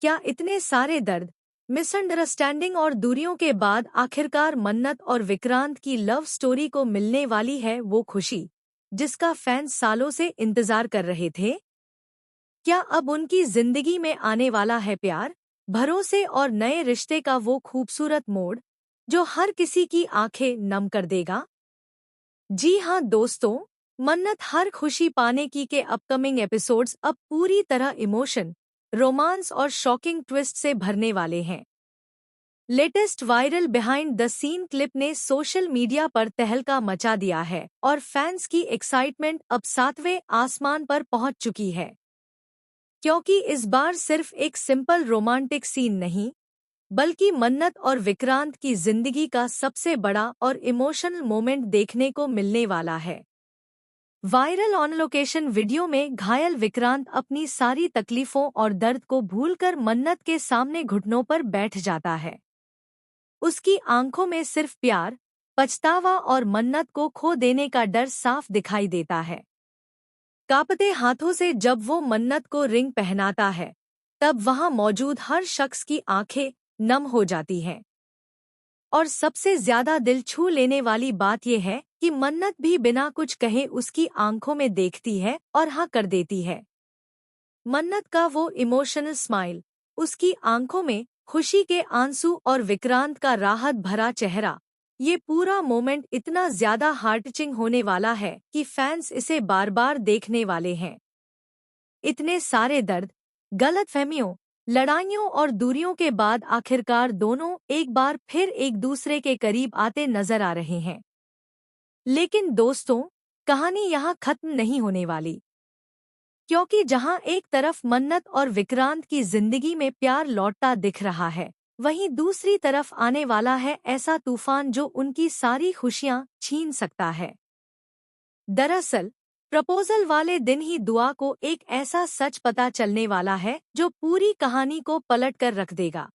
क्या इतने सारे दर्द, मिसअंडरस्टैंडिंग और दूरियों के बाद आखिरकार मन्नत और विक्रांत की लव स्टोरी को मिलने वाली है वो खुशी जिसका फैंस सालों से इंतजार कर रहे थे? क्या अब उनकी जिंदगी में आने वाला है प्यार, भरोसे और नए रिश्ते का वो खूबसूरत मोड़ जो हर किसी की आंखें नम कर देगा? जी हाँ दोस्तों, मन्नत हर खुशी पाने की के अपकमिंग एपिसोड्स अब पूरी तरह इमोशन, रोमांस और शॉकिंग ट्विस्ट से भरने वाले हैं। Latest viral behind the scene clip ने सोशल मीडिया पर तहलका मचा दिया है और फैंस की एक्साइटमेंट अब 7वें आसमान पर पहुंच चुकी है। क्योंकि इस बार सिर्फ एक सिंपल रोमांटिक सीन नहीं, बल्कि मन्नत और विक्रांत की जिंदगी का सबसे बड़ा और इमोशनल मोमेंट देखने को मिलने वाला है। वायरल ऑन लोकेशन वीडियो में घायल विक्रांत अपनी सारी तकलीफों और दर्द को भूलकर मन्नत के सामने घुटनों पर बैठ जाता है। उसकी आंखों में सिर्फ प्यार, पछतावा और मन्नत को खो देने का डर साफ दिखाई देता है। कांपते हाथों से जब वो मन्नत को रिंग पहनाता है, तब वहां मौजूद हर शख्स की आंखें नम हो जाती हैं। और सबसे ज्यादा दिल छू लेने वाली बात यह है कि मन्नत भी बिना कुछ कहे उसकी आंखों में देखती है और हाँ कर देती है। मन्नत का वो इमोशनल स्माइल, उसकी आंखों में खुशी के आंसू और विक्रांत का राहत भरा चेहरा, ये पूरा मोमेंट इतना ज्यादा हार्ट टचिंग होने वाला है कि फैंस इसे बार बार देखने वाले हैं। इतने सारे दर्द, गलतफहमियों, लड़ाइयों और दूरियों के बाद आखिरकार दोनों एक बार फिर एक दूसरे के करीब आते नजर आ रहे हैं। लेकिन दोस्तों, कहानी यहाँ खत्म नहीं होने वाली। क्योंकि जहां एक तरफ मन्नत और विक्रांत की जिंदगी में प्यार लौटता दिख रहा है, वहीं दूसरी तरफ आने वाला है ऐसा तूफान जो उनकी सारी खुशियां छीन सकता है। दरअसल, प्रपोजल वाले दिन ही दुआ को एक ऐसा सच पता चलने वाला है जो पूरी कहानी को पलट कर रख देगा।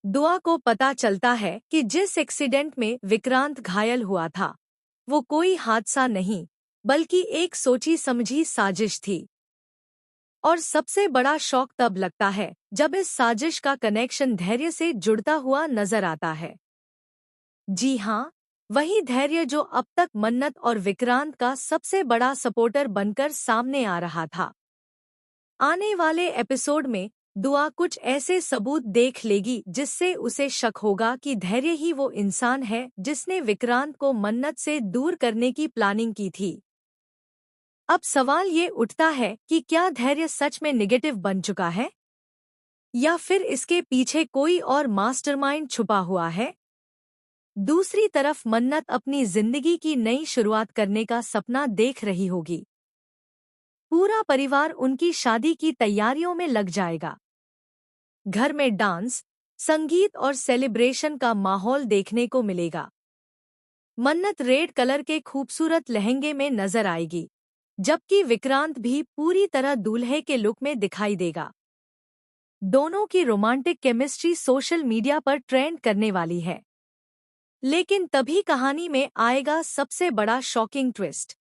दुआ को पता चलता है कि जिस एक्सीडेंट में विक्रांत घायल हुआ था, वो कोई हादसा नहीं, बल्कि एक सोची समझी साजिश थी। और सबसे बड़ा शौक तब लगता है जब इस साजिश का कनेक्शन धैर्य से जुड़ता हुआ नजर आता है। जी हाँ, वही धैर्य जो अब तक मन्नत और विक्रांत का सबसे बड़ा सपोर्टर बनकर सामने आ रहा था। आने वाले एपिसोड में दुआ कुछ ऐसे सबूत देख लेगी जिससे उसे शक होगा कि धैर्य ही वो इंसान है जिसने विक्रांत को मन्नत से दूर करने की प्लानिंग की थी। अब सवाल ये उठता है कि क्या धैर्य सच में नेगेटिव बन चुका है, या फिर इसके पीछे कोई और मास्टरमाइंड छुपा हुआ है? दूसरी तरफ मन्नत अपनी जिंदगी की नई शुरुआत करने का सपना देख रही होगी। पूरा परिवार उनकी शादी की तैयारियों में लग जाएगा। घर में डांस, संगीत और सेलिब्रेशन का माहौल देखने को मिलेगा। मन्नत रेड कलर के खूबसूरत लहंगे में नजर आएगी, जबकि विक्रांत भी पूरी तरह दूल्हे के लुक में दिखाई देगा। दोनों की रोमांटिक केमिस्ट्री सोशल मीडिया पर ट्रेंड करने वाली है। लेकिन तभी कहानी में आएगा सबसे बड़ा शॉकिंग ट्विस्ट।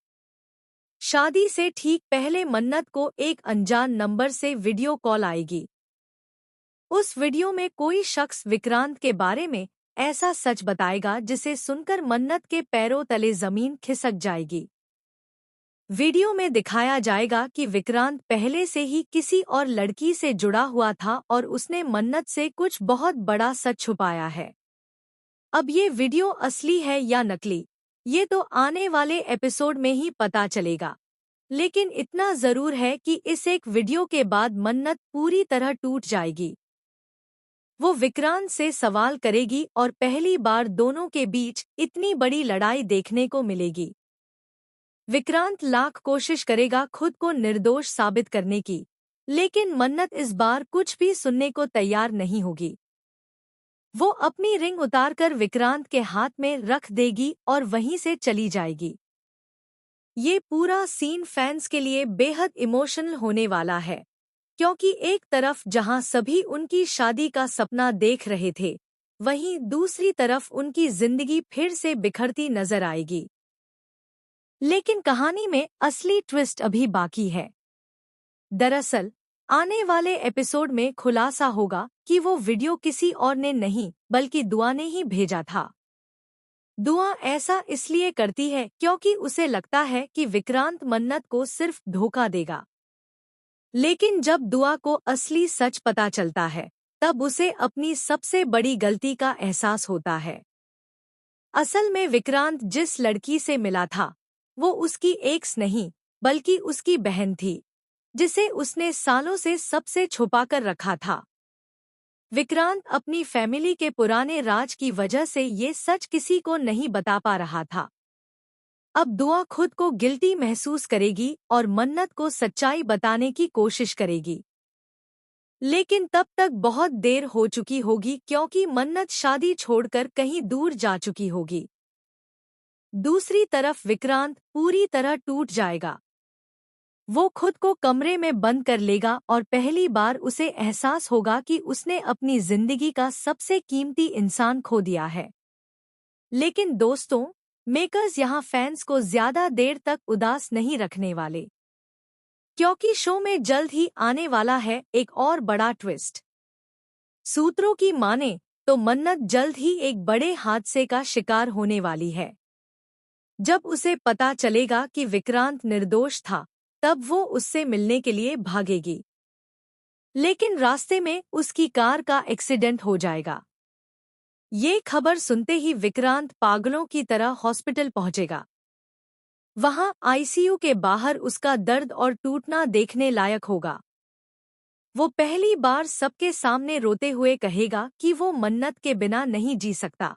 शादी से ठीक पहले मन्नत को एक अनजान नंबर से वीडियो कॉल आएगी। उस वीडियो में कोई शख्स विक्रांत के बारे में ऐसा सच बताएगा जिसे सुनकर मन्नत के पैरों तले जमीन खिसक जाएगी। वीडियो में दिखाया जाएगा कि विक्रांत पहले से ही किसी और लड़की से जुड़ा हुआ था और उसने मन्नत से कुछ बहुत बड़ा सच छुपाया है। अब ये वीडियो असली है या नकली, ये तो आने वाले एपिसोड में ही पता चलेगा। लेकिन इतना जरूर है कि इस एक वीडियो के बाद मन्नत पूरी तरह टूट जाएगी। वो विक्रांत से सवाल करेगी और पहली बार दोनों के बीच इतनी बड़ी लड़ाई देखने को मिलेगी। विक्रांत लाख कोशिश करेगा खुद को निर्दोष साबित करने की, लेकिन मन्नत इस बार कुछ भी सुनने को तैयार नहीं होगी। वो अपनी रिंग उतारकर विक्रांत के हाथ में रख देगी और वहीं से चली जाएगी। ये पूरा सीन फैंस के लिए बेहद इमोशनल होने वाला है, क्योंकि एक तरफ जहां सभी उनकी शादी का सपना देख रहे थे, वहीं दूसरी तरफ उनकी जिंदगी फिर से बिखरती नजर आएगी। लेकिन कहानी में असली ट्विस्ट अभी बाकी है। दरअसल, आने वाले एपिसोड में खुलासा होगा कि वो वीडियो किसी और ने नहीं बल्कि दुआ ने ही भेजा था। दुआ ऐसा इसलिए करती है क्योंकि उसे लगता है कि विक्रांत मन्नत को सिर्फ धोखा देगा। लेकिन जब दुआ को असली सच पता चलता है, तब उसे अपनी सबसे बड़ी गलती का एहसास होता है। असल में विक्रांत जिस लड़की से मिला था, वो उसकी एक्स नहीं, बल्कि उसकी बहन थी, जिसे उसने सालों से सबसे छुपाकर रखा था। विक्रांत अपनी फैमिली के पुराने राज की वजह से ये सच किसी को नहीं बता पा रहा था। अब दुआ खुद को गिल्टी महसूस करेगी और मन्नत को सच्चाई बताने की कोशिश करेगी। लेकिन तब तक बहुत देर हो चुकी होगी क्योंकि मन्नत शादी छोड़कर कहीं दूर जा चुकी होगी। दूसरी तरफ विक्रांत पूरी तरह टूट जाएगा। वो खुद को कमरे में बंद कर लेगा और पहली बार उसे एहसास होगा कि उसने अपनी जिंदगी का सबसे कीमती इंसान खो दिया है। लेकिन दोस्तों, मेकर्स यहाँ फैंस को ज्यादा देर तक उदास नहीं रखने वाले, क्योंकि शो में जल्द ही आने वाला है एक और बड़ा ट्विस्ट। सूत्रों की माने तो मन्नत जल्द ही एक बड़े हादसे का शिकार होने वाली है। जब उसे पता चलेगा कि विक्रांत निर्दोष था, तब वो उससे मिलने के लिए भागेगी। लेकिन रास्ते में उसकी कार का एक्सीडेंट हो जाएगा। ये खबर सुनते ही विक्रांत पागलों की तरह हॉस्पिटल पहुंचेगा। वहां आईसीयू के बाहर उसका दर्द और टूटना देखने लायक होगा। वो पहली बार सबके सामने रोते हुए कहेगा कि वो मन्नत के बिना नहीं जी सकता।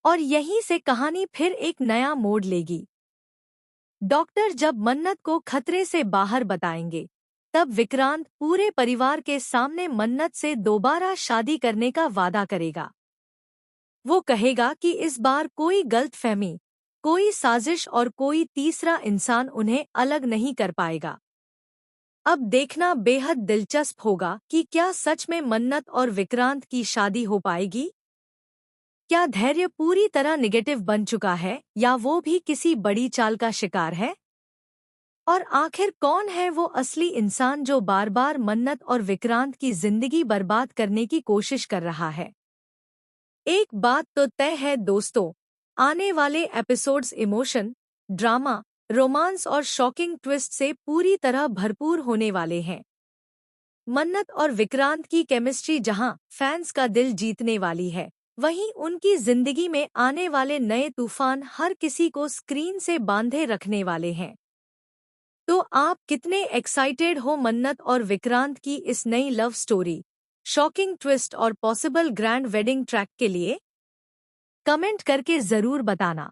और यहीं से कहानी फिर एक नया मोड़ लेगी। डॉक्टर जब मन्नत को खतरे से बाहर बताएंगे, तब विक्रांत पूरे परिवार के सामने मन्नत से दोबारा शादी करने का वादा करेगा। वो कहेगा कि इस बार कोई गलतफहमी, कोई साजिश और कोई तीसरा इंसान उन्हें अलग नहीं कर पाएगा। अब देखना बेहद दिलचस्प होगा कि क्या सच में मन्नत और विक्रांत की शादी हो पाएगी? क्या धैर्य पूरी तरह निगेटिव बन चुका है या वो भी किसी बड़ी चाल का शिकार है? और आखिर कौन है वो असली इंसान जो बार बार मन्नत और विक्रांत की जिंदगी बर्बाद करने की कोशिश कर रहा है? एक बात तो तय है दोस्तों, आने वाले एपिसोड्स इमोशन, ड्रामा, रोमांस और शॉकिंग ट्विस्ट से पूरी तरह भरपूर होने वाले हैं। मन्नत और विक्रांत की केमिस्ट्री जहां फैंस का दिल जीतने वाली है, वहीं उनकी जिंदगी में आने वाले नए तूफान हर किसी को स्क्रीन से बांधे रखने वाले हैं। तो आप कितने एक्साइटेड हो मन्नत और विक्रांत की इस नई लव स्टोरी, शॉकिंग ट्विस्ट और पॉसिबल ग्रैंड वेडिंग ट्रैक के लिए? कमेंट करके जरूर बताना।